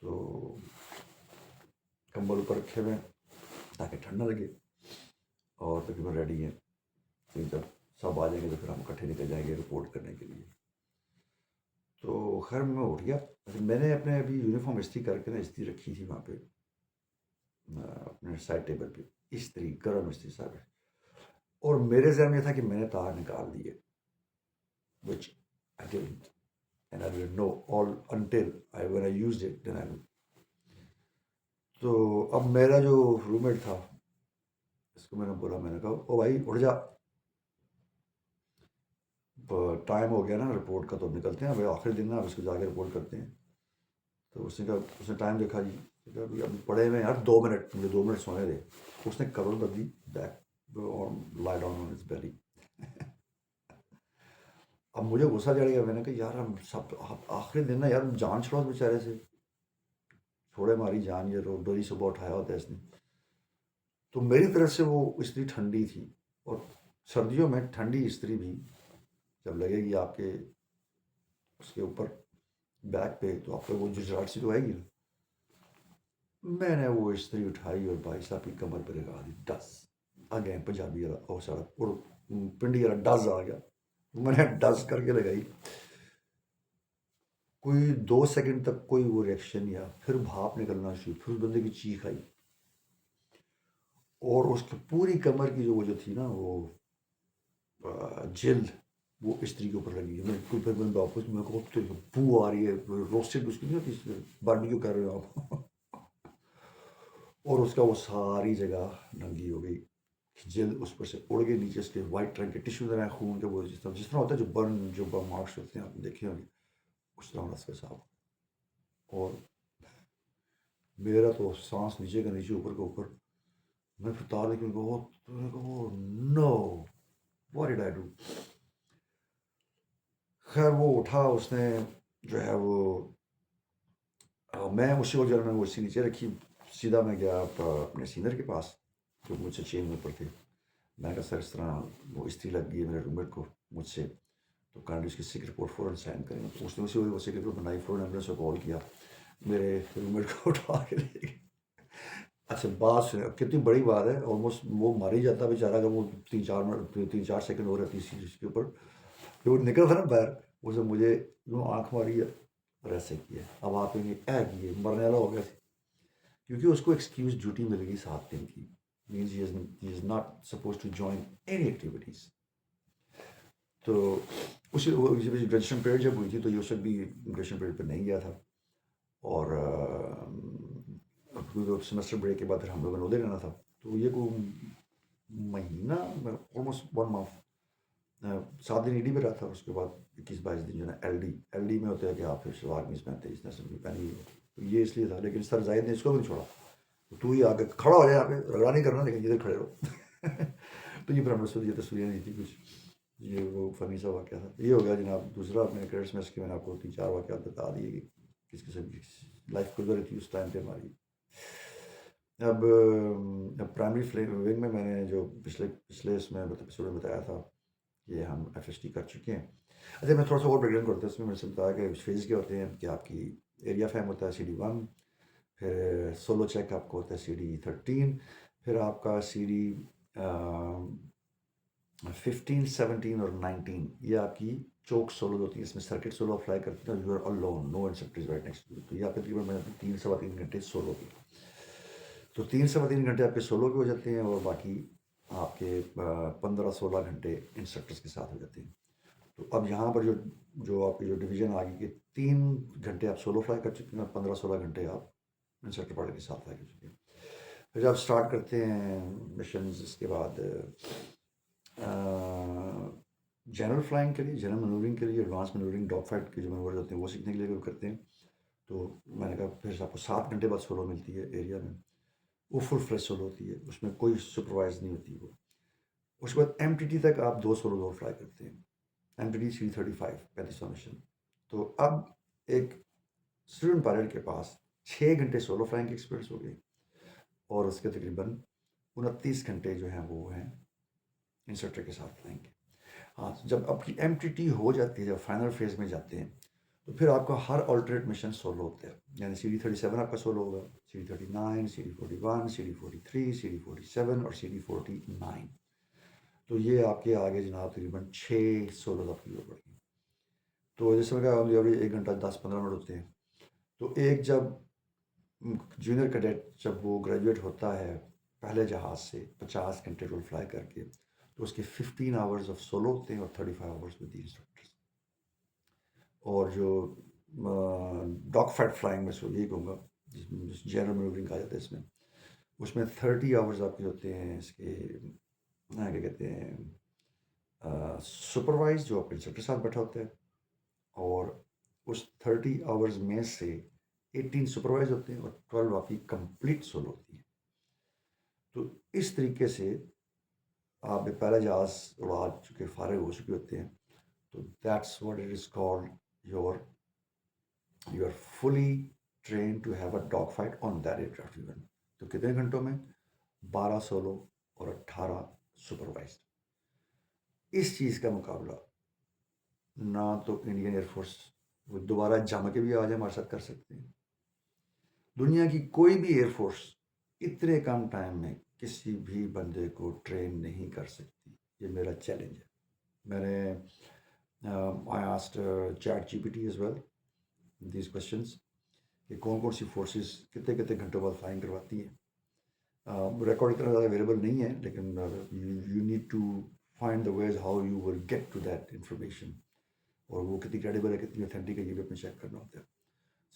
تو کمبل اوپر رکھے ہوئے ہیں تاکہ ٹھنڈ نہ لگے اور تقریباً ریڈی ہیں. پھر جب سب آ جائیں گے تو پھر ہم اکٹھے نکل جائیں گے رپورٹ کرنے کے لیے. تو خیر میں اٹھ گیا. میں نے اپنے ابھی یونیفارم استری کر کے نا استری رکھی تھی وہاں پہ اپنے سائڈ ٹیبل پہ استری گرم استری صاحب. اور میرے ذہن میں یہ تھا کہ میں نے تار نکال دیے which I didn't and I didn't know all until when I used it then I knew. تو اب میرا جو روم میٹ تھا اس کو میں نے بولا میں نے کہا او بھائی اٹھ جا ٹائم ہو گیا نا رپورٹ کا تو نکلتے ہیں. اب آخری دن نا اب اس کو جا کے رپورٹ کرتے ہیں. تو اس نے کہا اس نے ٹائم دیکھا جی ابھی پڑے ہوئے یار 2 منٹ مجھے 2 منٹ سونے دے. اس نے کرول کر دی بیک اور لائی ڈاؤن آن ہز بیلی. اب مجھے غصہ چڑھ گیا. میں نے کہا یار ہم سب آخری دن نا یار جان چھوڑو بیچارے سے چھوڑے ہماری جان. یہ ڈوری صبح اٹھایا ہوتا ہے اس نے. تو میری طرف سے وہ استری ٹھنڈی تھی اور سردیوں میں ٹھنڈی استری بھی جب لگے گی آپ کے اس کے اوپر بیک پہ تو آپ کو وہ جھجھاہٹ سی تو آئے گی نا. میں نے وہ استری اٹھائی اور بھائی صاحب کی کمر پہ لگا دی. ڈس آ گئے پنجابی والا اور سارا اور پنڈی والا ڈز آ گیا. میں نے ڈز کر کے لگائی. کوئی 2 سیکنڈ تک کوئی وہ ریئیکشن یا پھر بھاپ نکلنا شروع. پھر اس بندے کی چیخ آئی اور اس کی پوری کمر کی جو تھی نا وہ جلد وہ استری کے اوپر لگی ہے. میں کوئی پھر میں واپس میں کو بو آ رہی ہے روسٹڈ اس کی نہیں ہوتی باربیکیو کر رہے ہو آپ. اور اس کا وہ ساری جگہ ننگی ہو گئی. جلد اس پر سے اڑ گئی نیچے. اس کے وائٹ رنگ کے ٹیشو ذرا خون کے وہ جس طرح ہوتا ہے جو برن مارکس ہوتے ہیں آپ نے دیکھے ہوں گے اس طرح اس کے ساتھ. اور میرا تو سانس نیچے کا نیچے اوپر کا اوپر. میں پھر تار دیکھ کہ no what did I do. خیر وہ اٹھا اس نے جو ہے وہ میں اسی وقت میں وہ اسی نیچے رکھی. سیدھا میں گیا اپنے سینئر کے پاس جو مجھ سے چین میں اوپر تھے. میں نے کہا سر اس طرح وہ استری لگ گئی ہے میرے روم میٹ کو مجھ سے تو کائنڈلی اس کی سیک رپورٹ فوراً سائن کریں. تو اس نے اسی وقت وہ سیک رپورٹ بنائی. فوراً ایمبولینس کو کال کیا. میرے روم میٹ کو اٹھا کے لے گئے. اچھا بات سنیں کتنی بڑی بات ہے. آلموسٹ وہ مار ہی جاتا بیچارہ اگر وہ 3-4 سیکنڈ ہو رہتی تھی اس کے اوپر. جو نکل تھا نا باہر اس نے مجھے یوں آنکھ ماری ہے اور ایسے کیا. اب آپ کہیں گے اے کیے مرنے والا ہو گیا تھا کیونکہ اس کو ایکسکیوز ڈیوٹی مل گئی 7 دن کی. Means he is not suppose to join any activities. تو اسی گریجویشن پیریڈ جب ہوئی تھی تو یہ اس وقت بھی گریجویشن پیریڈ پہ نہیں گیا تھا. اور سیمسٹر بریک کے بعد پھر ہم لوگوں نے ادھر رہنا تھا. تو یہ کوئی مہینہ آلموسٹ 1 منتھ 7 دن ایڈی پہ رہا تھا. اس کے بعد 21-22 دن جو ہے نا ایل ڈی میں ہوتا ہے کہ آپ پھر شلوار قمیض پہنتے ہیں. اس نے سب پہنی ہوئی. تو یہ اس لیے تھا. لیکن سر زاہد نے اس کو بھی نہیں چھوڑا. تو ہی آگے کھڑا ہو جائے یہاں پہ رگڑا نہیں کرنا لیکن ادھر کھڑے رہو. تو یہ پھر ہم نے یہ تصویریں نہیں تھی کچھ. یہ وہ فنی سا واقعہ تھا. یہ ہو گیا جناب دوسرا اپنے کریڈٹس میں اس کے میں نے آپ کو 3-4 واقعات بتا دیے کہ کس قسم کی لائف گزر تھی اس ٹائم پہ ہماری. اب پرائمری ونگ میں نے جو پچھلے اس میں ایپیسوڈ میں بتایا تھا کہ ہم ایف ایس ٹی کر چکے ہیں. اچھا میں تھوڑا سا اور بریک ڈاؤن کرتا ہوں. اس میں نے بتایا کہ فیز کیا ہوتے ہیں کہ آپ کی ایریا فیم ہوتا ہے CD1. پھر سولو چیک آپ کو ہوتا ہے CD13. پھر آپ کا CD 15, 17 اور 19 یہ آپ کی چوک سولو ہوتی ہے. اس میں سرکٹ سولو اپلائی کرتے ہیں. You are alone no instructors right next to you. تو یہ آپ کے تقریباً میں 3-3.25 گھنٹے سولو کی. تو 3-3.25 گھنٹے آپ کے سولو کے ہو جاتے ہیں اور باقی آپ کے 15-16 گھنٹے انسٹرکٹرز کے ساتھ ہو جاتے ہیں. تو اب یہاں پر جو آپ کی جو ڈویژن آ گئی کہ 3 گھنٹے آپ سولو فلائی کر چکے ہیں اور 15-16 گھنٹے آپ انسٹرکٹر پارٹی کے ساتھ فلائی کر چکے ہیں. پھر جب اسٹارٹ کرتے ہیں مشنز اس کے بعد جنرل فلائنگ کے لیے، جنرل منورنگ کے لیے، ایڈوانس منورنگ، ڈاگ فائٹ کے جو منورز ہوتے ہیں وہ سیکھنے کے لیے وہ کرتے ہیں. تو میں نے کہا پھر آپ کو 7 گھنٹے بعد سولو ملتی ہے ایریا میں، وہ فل فلیش سولو ہوتی ہے، اس میں کوئی سپروائز نہیں ہوتی. وہ اس کے بعد ایم ٹی ٹی تک آپ 2 سولو فلائی کرتے ہیں، M T T C-35 3500 mission. تو اب ایک اسٹوڈنٹ پائلٹ کے پاس 6 گھنٹے سولو فلائنگ کی ایکسپیرئنس ہو گئی، اور اس کے تقریباً 29 گھنٹے جو ہیں وہ ہیں انسٹرکٹر کے ساتھ فلائنگ کے. ہاں، جب آپ کی ایم ٹی ٹی ہو جاتی ہے، جب فائنل فیز میں جاتے ہیں تو پھر آپ کا ہر آلٹرنیٹ مشن سولو ہوتا ہے. یعنی CD-37 آپ کا سولو ہوگا، CD-39، CD-41، CD-43، CD-47 اور CD-49. تو یہ آپ کے آگے جناب تقریباً 6 سولوز آپ کی ہو پڑیں گی. تو جیسے میں کہا ایوریج 1 گھنٹہ 10-15 منٹ ہوتے ہیں. تو ایک جب جونیئر کیڈٹ جب وہ گریجویٹ ہوتا ہے پہلے جہاز سے 50 گھنٹے رول فلائی کر کے، تو اس کے 15 آورز آف سولو ہوتے ہیں اور 35 آورز ود دی انسٹرکٹرس. اور جو ڈاگ فائٹ فلائنگ میں یہی کہوں گا، جس میں جنرل منورنگ کہا جاتا ہے، اس میں 30 آورز آپ کے ہوتے ہیں اس کے کیا کہتے ہیں سپروائز، جو آپ انسٹرکٹر کے ساتھ بیٹھا ہوتا ہے. اور اس 30 آورز میں سے 18 سپروائز ہوتے ہیں اور 12 آپ کی کمپلیٹ سولو ہوتی ہیں. تو اس طریقے سے آپ پہلا جہاز اڑا چکے فارغ ہو چکے ہوتے ہیں. تو that's what it is called you are fully train to have a dog fight on that aircraft even. تو کتنے گھنٹوں میں؟ 12 سولو اور 18 سپروائزڈ. اس چیز کا مقابلہ نہ تو انڈین ایئر فورس وہ دوبارہ جم کے بھی آج ہمارے ساتھ کر سکتے ہیں. دنیا کی کوئی بھی ایئر فورس اتنے کم ٹائم میں کسی بھی بندے کو ٹرین نہیں کر سکتی. یہ میرا چیلنج ہے. میں نے I asked ChatGPT as well these questions کہ کون سی فورسز کتنے کتنے گھنٹوں بعد فلائنگ کرواتی ہیں. ریکارڈ اتنا زیادہ اویلیبل نہیں ہے، لیکن you need to find the ways how you will get to that information, اور وہ کتنی کریڈیبل ہے کتنی اوتھینٹک ہے یہ بھی اپنے چیک کرنا ہوتا ہے.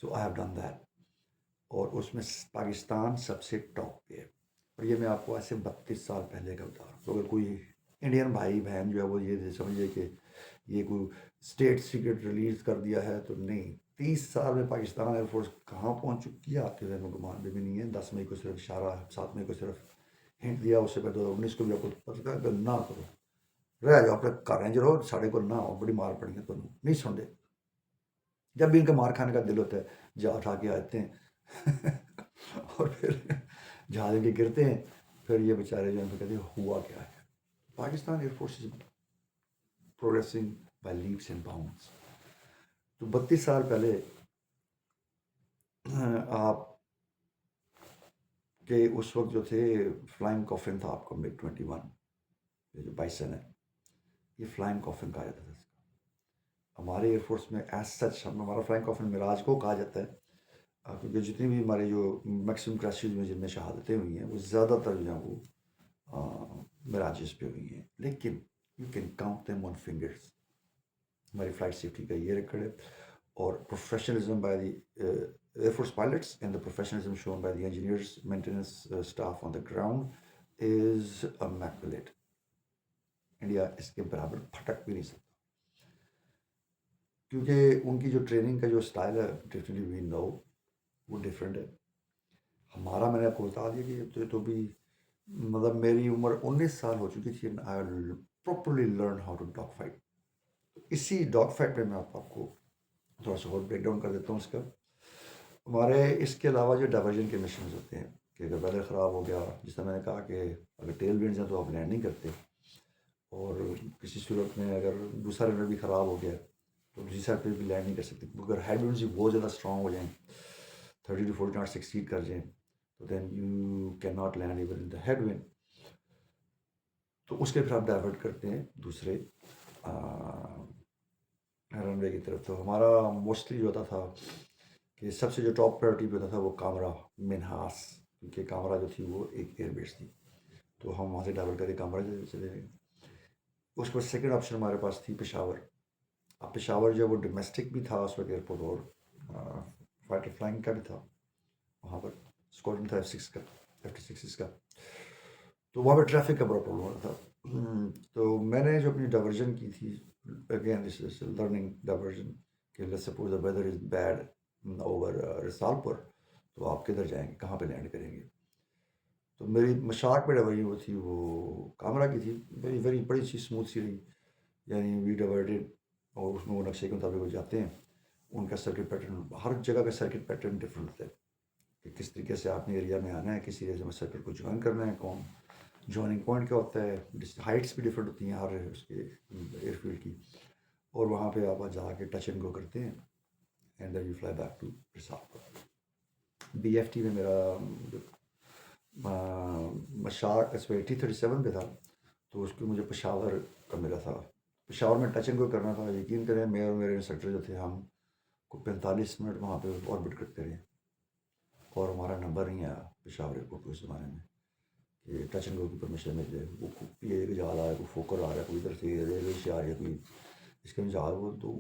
سو آئی ہیو ڈن دیٹ. اور اس میں پاکستان سب سے ٹاپ پہ ہے. اور یہ میں آپ کو ایسے 32 سال پہلے کا بتا رہا ہوں. تو اگر کوئی انڈین بھائی بہن جو ہے وہ یہ سمجھے کہ یہ کوئی اسٹیٹ سیکرٹ ریلیز کر دیا ہے، تو نہیں. 30 سال میں پاکستان ایئر فورس کہاں پہنچ چکی ہے آپ کے ذہن میں گمان بھی نہیں ہے. 10 مئی کو صرف اشارہ، 7 مئی کو صرف ہنٹ دیا. اس سے پہلے 2019 کو بھی آپ کو پتا کہ نہ کرو، رہ جاؤ اپنے کر رہے جو ساڑھے کو نہ ہو، بڑی مار پڑی ہے تو نہیں سن دے. جب بھی ان کا مار کھانے کا دل ہوتا ہے جا اٹھا کے آتے ہیں اور پھر جہاز کے گرتے ہیں. پھر یہ بیچارے جو ہیں کہتے ہیں ہوا کیا ہے. Pakistan air force is progressing by leaps and bounds. تو 32 سال پہلے آپ کے اس وقت جو تھے فلائنگ کافن تھا آپ کا MiG-21، یہ جو بائسن ہے یہ فلائنگ کافن کہا جاتا تھا. اس کا ہمارے ایئر فورس میں ایز سچ ہمارا فلائنگ کافن معراج کو کہا جاتا ہے، کیونکہ جتنی بھی ہمارے جو میکسیمم کراشز میں جن میں شہادتیں ہوئی ہیں وہ زیادہ تر جو ہیں وہ معراجز پہ ہوئی ہیں. لیکن you can count them on fingers. ہماری فلائٹ سیفٹی کا یہ ریکارڈ ہے. اور professionalism by the air force pilots and the professionalism shown by the engineers maintenance staff on the ground is immaculate. India اس کے برابر پھٹک بھی نہیں سکتا، کیونکہ ان کی جو ٹریننگ کا جو اسٹائل ہے ڈیفینیٹلی وی نو وہ ڈفرینٹ ہے. ہمارا میں نے آپ کو بتا دیا کہ تو بھی مطلب میری عمر 19 سال ہو چکی تھی. I properly learn how to dog fight. اسی ڈاگ فائٹ پہ میں آپ کو تھوڑا سا اور بریک ڈاؤن کر دیتا ہوں اس کا. ہمارے اس کے علاوہ جو ڈائیورژن کے مشنز ہوتے ہیں کہ اگر ویدر خراب ہو گیا، جس طرح میں نے کہا کہ اگر ٹیل وینڈز ہیں تو آپ لینڈ نہیں کرتے، اور کسی صورت میں اگر دوسرا رنر بھی خراب ہو گیا تو دوسری سائڈ پہ بھی لینڈ نہیں کر سکتے. اگر ہیڈ ونڈز بہت زیادہ اسٹرانگ ہو جائیں، 30 to 40 ناٹس ایکسیڈ کر جائیں، تو then you can not land even in the head wind. تو اس کے پھر آپ ڈائیورٹ کرتے ہیں دوسرے رن وے کی طرف. تو ہمارا موسٹلی جو ہوتا تھا کہ سب سے جو ٹاپ پرائرٹی پہ ہوتا تھا وہ کامرا منہاس، کیونکہ کامرا جو تھی وہ ایک ایئر بیس تھی. تو ہم وہاں سے ڈائیورٹ کر کے کامرا چلے گئے. اس کے بعد سیکنڈ آپشن ہمارے پاس تھی پشاور. اب پشاور جو وہ ڈومیسٹک بھی تھا اس وقت ایئرپورٹ، اور فائٹر فلائنگ کا بھی تھا. وہاں پر اسکواڈرن تھا F6 کا، F-36 کا. تو وہاں پہ ٹریفک کا بڑا پرابلم ہو رہا تھا. تو میں نے جو اپنی ڈائیورژن کی تھی, again this is learning diversion, کہ let's suppose the weather is bad over Risalpur, تو آپ کدھر جائیں گے, کہاں پہ لینڈ کریں گے. تو میری مشاق پہ ڈائیورژن وہ تھی, وہ کامرا کی تھی, ویری ویری بڑی اچھی اسموتھ سی رہی. یعنی وی ڈائیورٹیڈ, اور اس میں وہ نقشے کے مطابق وہ جاتے ہیں. ان کا سرکٹ پیٹرن, ہر جگہ کا سرکٹ پیٹرن ڈفرینٹ ہوتا ہے, کہ کس طریقے سے آپ نے ایریا میں آنا ہے, کس ایریا میں سرکٹ کو جوائن کرنا ہے, کون جوائننگ پوائنٹ کیا ہوتا ہے, ہائٹس بھی ڈفرینٹ ہوتی ہیں ہر اس کے ایئر فیلڈ کی. اور وہاں پہ آپ جا کے ٹچ اینڈ گو کرتے ہیں, and then you fly back to Risalpur. B F T میں میرا مشاق اس پہ T-37 پہ تھا, تو اس کو مجھے پشاور کا ملا تھا. پشاور میں ٹچ اینڈ گو کرنا تھا. یقین کریں میں اور میرے انسٹرکٹر جو تھے, ہم کو 45 منٹ وہاں پہ آربٹ کرتے رہے, اور ہمارا نمبر نہیں آیا پشاور ایئرپورٹ کو اس زمانے میں کہ ٹچ اینڈ گو کی پرمیشن مل جائے. وہ یہ جہاز آ رہا ہے, کوئی فوکر آ رہا ہے, کوئی ادھر سے ریلوے سے آ رہی ہے, کوئی اس کے جہاز, وہ تو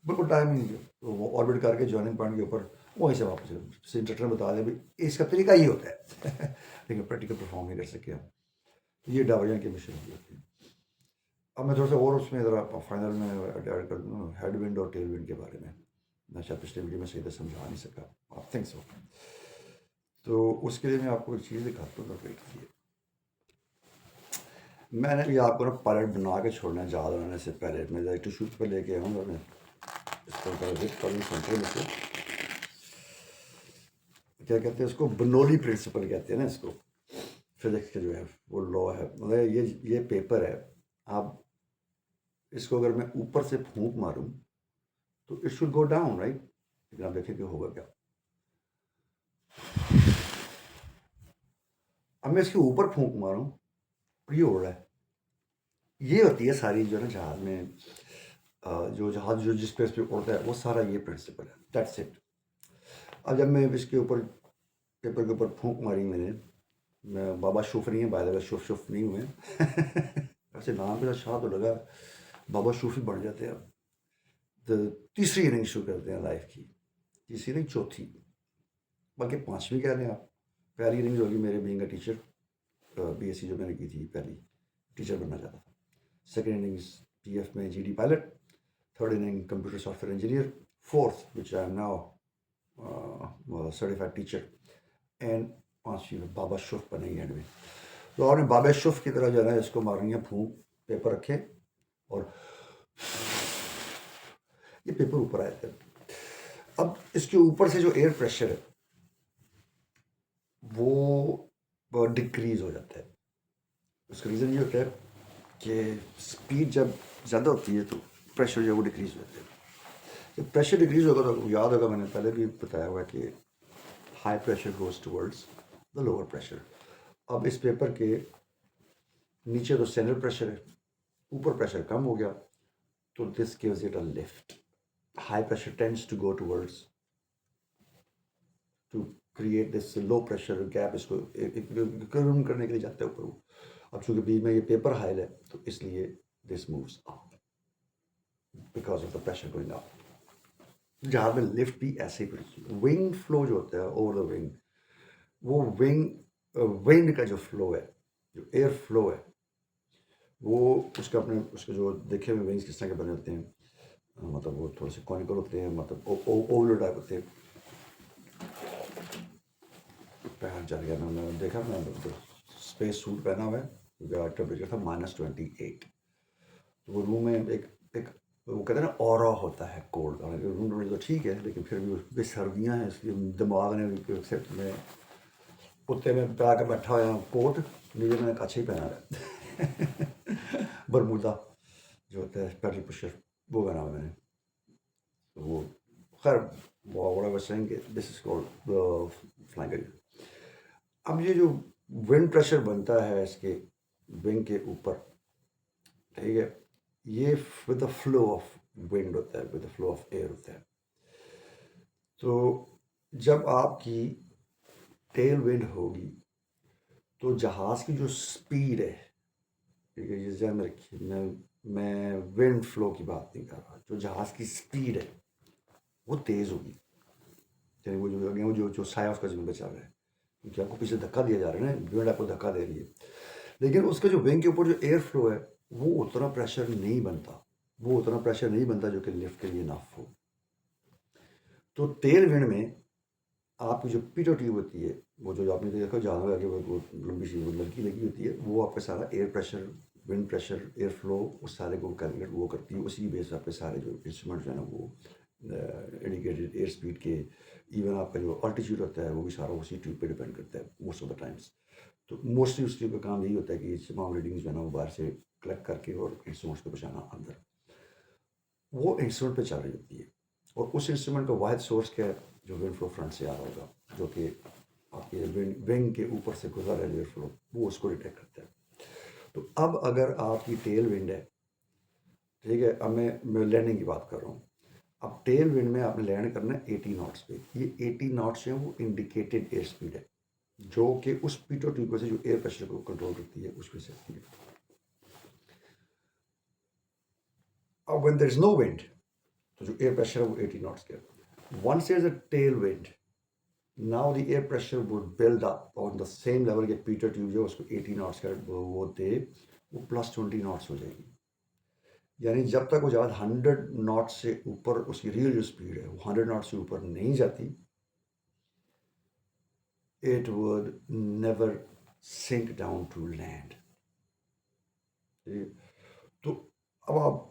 بالکل ٹائم ہی نہیں دیا. تو وہ آربٹ کر کے جوائننگ پوائنٹ کے اوپر وہیں سے واپس انسٹرکٹر نے بتا دیا بھائی اس کا طریقہ ہی ہوتا ہے, لیکن پریکٹیکل پرفارم نہیں کر سکے ہم. تو یہ ڈائیورژن کی مشن ہوتی ہے. اب میں تھوڑا سا اور اس میں ذرا فائنل میں ایڈ کر دوں ہیڈ ونڈ اور ٹیل ونڈ کے بارے میں. میں شاید پچھلے ویڈیو میں صحیح سے سمجھا نہیں سکا, آپ تھنک سو. تو اس کے لیے میں آپ کو ایک چیز دکھاتا ہوں, ویٹ کیجیے. میں نے بھی آپ کو نا پائلٹ بنا کے چھوڑنا ہے جہاز بنانے سے پہلے. میں ٹیشو پہ لے کے آؤں گا, میں اس کو وزٹ کروں سینٹر میں سے. کیا کہتے ہیں اس کو, بنولی پرنسپل کہتے ہیں نا اس کو, فزکس کا جو ہے وہ لا ہے. مطلب یہ پیپر ہے, آپ اس کو اگر میں اوپر سے پھونک ماروں تو it should go down right, لیکن آپ دیکھیں کہ ہوگا کیا. اب میں اس کے اوپر پھونک ماروں اور یہ اڑ رہا ہے. یہ ہوتی ہے ساری جو ہے نا جہاز میں, جو جہاز جو جس پہ اس پہ اڑتا ہے, وہ سارا یہ پرنسپل ہے. That's it. اب جب میں اس کے اوپر پیپر کے اوپر پھونک ماری میں بابا شوف نہیں ہے, بائی دا شوف نہیں ہوئے. ایسے نام پہ شاہ تو لگا, بابا شوف ہی بڑھ جاتے ہیں. تو تیسری اننگ شروع کرتے ہیں لائف کی, تیسری اننگ, چوتھی, بلکہ پانچویں کہہ لیں آپ. پہلی اننگ ہوگی میرے being a teacher, B S C جو میں نے کی تھی پہلی, ٹیچر بننا چاہتا تھا. سیکنڈ اننگس پی ایف میں G D pilot. Third inning computer software engineer. Fourth which I am now certified teacher. And پانچویں میں بابا شوف بنے گی اینڈ میں. تو آپ نے بابا شوف کی طرح جو ہے نا اس کو مارنی ہے پھونک, پیپر رکھے اور یہ پیپر اوپر آیا تھا. اب اس کے اوپر سے جو ایئر پریشر ہے وہ ڈکریز ہو جاتا ہے. اس کا ریزن یہ ہوتا ہے کہ اسپیڈ جب زیادہ ہوتی ہے تو پریشر جو ہے وہ ڈکریز ہو جاتا ہے. جب پریشر ڈکریز ہوگا تو یاد ہوگا, میں نے پہلے بھی بتایا ہوا کہ high pressure goes towards the lower pressure. اب اس پیپر کے نیچے تو سینٹرل پریشر ہے, اوپر پریشر کم ہو گیا, تو this gives it a lift. High pressure tends to go towards to create this low pressure gap, اس کو کم کرنے کے لیے جاتا ہے اوپر وہ. اب چونکہ بیچ میں یہ پیپر ہائی ہے تو اس لیے this moves up because of the pressure going up. جہاں میں لفٹ بھی ایسے ہی کرتی ہے. ونگ فلو جو ہوتا ہے اوور دا ونگ, وہ ونڈ کا جو فلو ہے, جو ایئر فلو ہے, وہ اس کا اپنے اس کے جو دیکھے ہوئے ونگس کس طرح کے بنے ہوتے ہیں, مطلب وہ تھوڑے سے کونیکل ہوتے ہیں, مطلب اوولو ٹائپ ہوتے ہیں. پہن چل گیا میں نے دیکھا, میں اسپیس سوٹ پہنا ہوا ہے کیونکہ ٹیمپریچر تھا -28. تو وہ روم میں ایک وہ کہتے ہیں نا اورا ہوتا ہے کولڈ. روم تو ٹھیک ہے, لیکن پھر بھی سردیاں ہیں, اس لیے دماغ نے میں کتے میں پہ کے بیٹھا ہوا کوٹ, نیچے میں نے کچھ ہی پہنا ہے برمودا جو ہوتا ہے پیڈل پشر, وہ پہنا ہوا میں نے. وہ خیر what I was saying, this is called flying. اب یہ جو ونڈ پریشر بنتا ہے اس کے ونگ کے اوپر, ٹھیک ہے, یہ with the flow of wind ہوتا ہے, with the flow of air ہوتا ہے. تو جب آپ کی ٹیل ونڈ ہوگی تو جہاز کی جو سپیڈ ہے, ٹھیک ہے, یہ ذہن میں رکھیے, میں ونڈ فلو کی بات نہیں کر رہا. جو جہاز کی سپیڈ ہے وہ تیز ہوگی, یعنی وہ جو سایہ اس کا زمین پہ چل رہا ہے, کیونکہ آپ کو پیچھے دھکا دیا جا رہا ہے نا, ونڈ آپ کو دھکا دے رہی ہے. لیکن اس کا جو ونگ کے اوپر جو ایئر فلو ہے وہ اتنا پریشر نہیں بنتا جو کہ لفٹ کے لیے نف ہو. تو ٹیل ونڈ میں آپ کی جو پیٹو ٹیوب ہوتی ہے، وہ جو آپ نے دیکھا جانور آگے وہ لمبی سی وہ لڑکی لگی ہوتی ہے، وہ آپ کا سارا ایئر پریشر، ونڈ پریشر، ایئر فلو، اس سارے کو کیلکولیٹ وہ کرتی ہے. اسی بیس آپ کے سارے جو انسٹرومنٹ جو ہے نا وہ انڈیکیٹڈ ایئر اسپیڈ کے، ایون آپ کا جو الٹیچیوڈ ہوتا ہے وہ بھی سارا اسی ٹیوب پہ ڈپینڈ کرتا ہے موسٹ آف دا ٹائمس. تو موسٹلی اس ٹیوب کا کام یہی ہوتا ہے کہ تمام ریڈنگز جو ہے نا وہ باہر سے کلیکٹ کر کے اور انسٹرومنٹس کو پہنچانا اندر. وہ انسٹرومنٹ پہ چل رہی ہوتی ہے، اور اس انسٹرومنٹ کا واحد سورس کیا ہے؟ جو ونڈ فلو فرنٹ سے آ رہا ہوگا، جو کہ آپ کے ونگ کے اوپر سے گزر رہا ہے ایئر فلو، وہ اس کو ڈیٹیکٹ کرتا ہے. تو اب اگر آپ کی ٹیل ونڈ ہے، ٹھیک ہے، اب میں لینڈنگ کی بات کر رہا ہوں. اب ٹیل ونڈ میں آپ نے لینڈ کرنا ہے 80 ناٹس پہ. یہ 80 ناٹس ہیں وہ انڈیکیٹڈ ایئر اسپیڈ ہے، جو کہ اس پیٹو ٹیوب سے جو ایئر پریشر کو کنٹرول کرتی ہے اس پہ سے آتی ہے. اب وین دیر از نو ونڈ، تو جو ایئر پریشر ہے وہ 80 ناٹس کا ہے. Once there is a tail wind, now the air pressure would build up on the same level کے پیٹر ٹیوب جو اس کو 80 ناٹس کا وہ دے، وہ +20 ناٹس ہو جائے گی. یعنی جب تک وہ جہاز 100 ناٹ سے اوپر، اس کی ریئل جو اسپیڈ ہے وہ 100 ناٹ سے اوپر نہیں جاتی، it would never sink down to land. تو اب آپ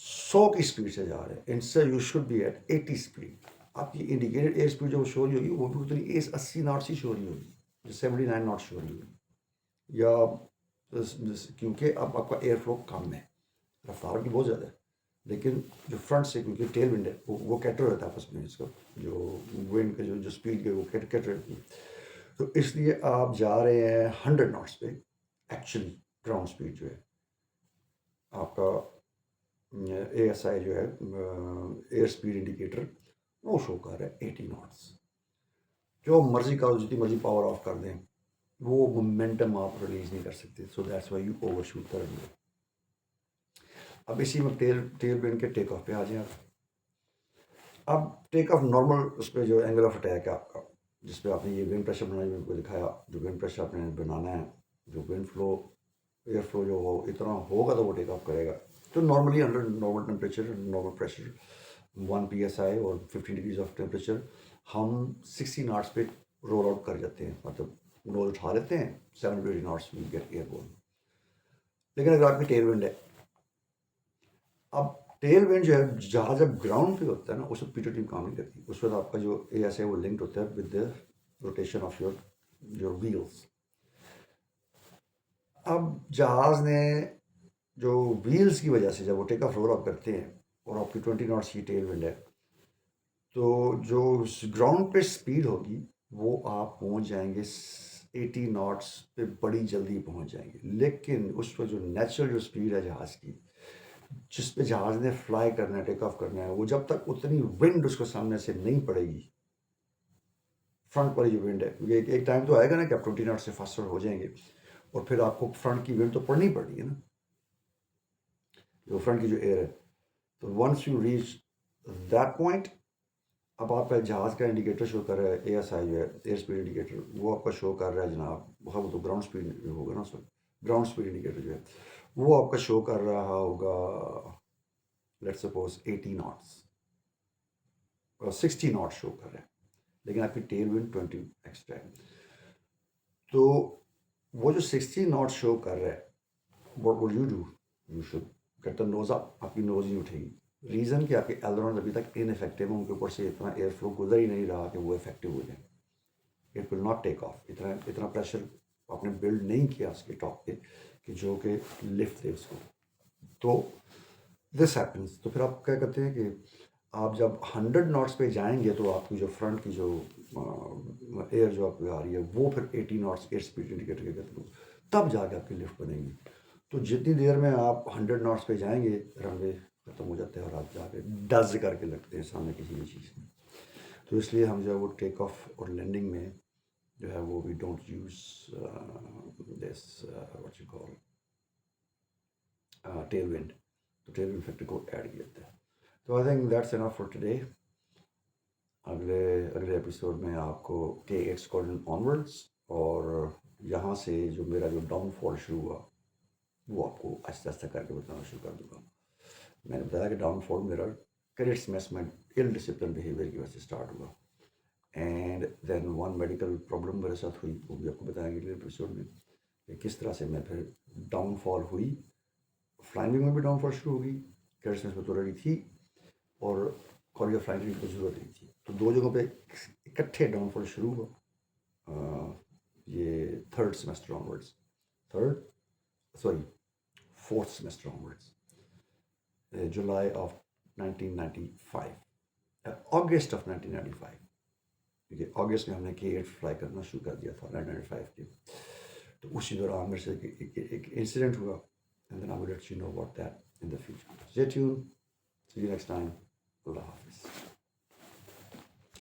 100 کی اسپیڈ سے جا رہے ہیں، ان سے you should be at 80 speed. آپ کی انڈیکیٹڈ ایئر اسپیڈ جو شو رہی ہوگی وہ بھی اتنی 80 ناٹس ہی شو رہی ہوگی، 79 ناٹس شو رہی ہوگی. یا کیونکہ اب آپ کا ایئر فلو کم ہے، رفتار کی بہت زیادہ ہے، لیکن جو فرنٹ سے، کیونکہ ٹیل ونڈ ہے وہ کیٹر رہتا ہے آپس میں، اس کا جو ونڈ کا جو اسپیڈ ہے وہ کیٹر رہتی ہے. تو اس لیے آپ جا رہے ہیں 100 ناٹس پہ. ایکچولی گراؤنڈ اسپیڈ جو ہے آپ کا اے ایس آئی جو ہے ایئر اسپیڈ انڈیکیٹر، وہ شو کر رہا ہے 80 ناٹس. جو مرضی کا جتنی مرضی پاور آف کر دیں، وہ مومنٹم آپ ریلیز نہیں کر سکتے. So that's why you over shoot کر رہے ہیں. اب اسی میں ٹیل ونڈ کے ٹیک آف پہ آ جائیں آپ. اب ٹیک آف نارمل اس پہ جو اینگل آف اٹیک ہے آپ کا، جس پہ آپ نے یہ ونڈ پریشر بنانا کو دکھایا، جو ونڈ پریشر آپ نے بنانا ہے، جو ونڈ فلو، ایئر فلو جو ہو اتنا ہوگا تو وہ ٹیک آف کرے گا. تو normally under normal temperature, normal pressure 1 PSI اور 50 ڈگریز آف ٹیمپریچر، ہم 60 ناٹس پہ رول آؤٹ کر جاتے ہیں، مطلب نوز اٹھا لیتے ہیں 70 knots we get airborne. لیکن اگر آپ کی ٹیل ونڈ ہے، اب ٹیل ونڈ جو ہے جہاز جب گراؤنڈ پہ ہوتا ہے نا، اس وقت پیٹو ٹیوب کام نہیں کرتی. اس وقت آپ کا جو اے ایس ہے وہ لنکڈ ہوتا ہے with the rotation of your wheels. اب جہاز نے جو ویلز کی وجہ سے جب وہ ٹیک آف رول آف کرتے ہیں اور آپ کی 20 ناٹس کی ٹیل ونڈ ہے، تو جو گراؤنڈ پہ اسپیڈ ہوگی وہ آپ پہنچ جائیں گے 80 ناٹس پہ، بڑی جلدی پہنچ جائیں گے. لیکن اس پہ جو نیچرل جو اسپیڈ ہے جہاز کی، جس پہ جہاز نے فلائی کرنا ہے، ٹیک آف کرنا ہے، وہ جب تک اتنی ونڈ اس کو سامنے سے نہیں پڑے گی، فرنٹ والی جو ونڈ ہے، کیونکہ ایک ٹائم تو آئے گا نا کہ آپ 20 ناٹ سے فاسٹر ہو جائیں گے، اور پھر آپ کو فرنٹ کی ونڈ تو پڑنی پڑ رہی ہے نا، جو فرنٹ کی جو ایئر ہے. تو once you reach that point, اب آپ کا جہاز کا انڈیکیٹر شو کر رہا ہے، اے ایس آئی جو ہے ایئر اسپیڈ انڈیکیٹر، وہ آپ کا شو کر رہا ہے جناب، وہ تو گراؤنڈ اسپیڈ ہوگا نا. سر گراؤنڈ اسپیڈ انڈیکیٹر جو ہے وہ آپ کا شو کر رہا ہوگا let suppose 80 knots, 60 knot show کر رہا ہے، لیکن آپ کی ٹیل ونڈ 20 ایکسٹرا ہے. تو وہ جو 60 ناٹ شو کر رہا ہے، what would you do? You should get the nose up. آپ کی نوز نہیں اٹھے گی. ریزن کہ آپ کے ایلرونز ابھی تک ان افیکٹو ہیں، ان کے اوپر سے اتنا ایئر فلو گزر ہی نہیں رہا کہ وہ افیکٹو ہو جائیں. It will not take of. اتنا پریشر آپ نے بلڈ نہیں کیا اس کے ٹاپ پہ کہ جو کہ لفٹ دے اس کو. تو دس ہیپنس. تو پھر آپ کیا کرتے ہیں کہ آپ جب 100 ناٹس پہ جائیں گے تو آپ کی جو فرنٹ کی جو ایئر جو آپ کو آ رہی ہے وہ پھر 80 ناٹس ایئر اسپیڈ انڈیکیٹر کے کرتے، تب جا کے آپ کی لفٹ بنے گی. تو جتنی دیر میں آپ 100 ناٹس پہ جائیں گے، رن وے ختم ہو جاتے ہیں اور آپ جا کے ڈز کر کے لگتے ہیں سامنے کسی بھی چیز میں. تو اس لیے ہم جو ہے وہ ٹیک آف اور لینڈنگ میں جو ہے وہ we don't use this what you call tail wind. تو ٹیل ونڈ فیکٹر کو ایڈ کیا جاتا ہے. تو I think that's enough for today. اگلے ایپیسوڈ میں آپ کو KX کوڈن آنورڈس اور یہاں سے جو میرا جو ڈاؤن فال شروع ہوا وہ آپ کو آہستہ آہستہ کر کے بتانا شروع کر دوں گا. میں نے بتایا کہ ڈاؤن فال میرا کریڈٹس میسمنٹ ال ڈسپلن بیہیویئر کی وجہ سے اسٹارٹ ہوا. And then one medical problem میرے ساتھ ہوئی, وہ بھی آپ کو بتائیں گے اگلے ایپیسوڈ میں کہ کس طرح سے میں پھر ڈاؤن فال ہوئی. فلائنگ میں بھی ڈاؤن فال شروع ہوگی, کریڈٹس میں تو ریڈی تھی اور کالج آف فلائنگ کی ضرورت نہیں تھی, تو دو جگہوں پہ اکٹھے ڈاؤن فال شروع ہوا. یہ third semester onwards, fourth semester onwards, July of 1995, August of 1995, کیونکہ اگست میں ہم نے کے 8 فلائی کرنا شروع کر دیا تھا 1995 کے. تو اسی دوران میرے سے ایک انسیڈنٹ ہوا, and then I will let you know about that in the future. Stay tuned. See you next time. اللہ حافظ.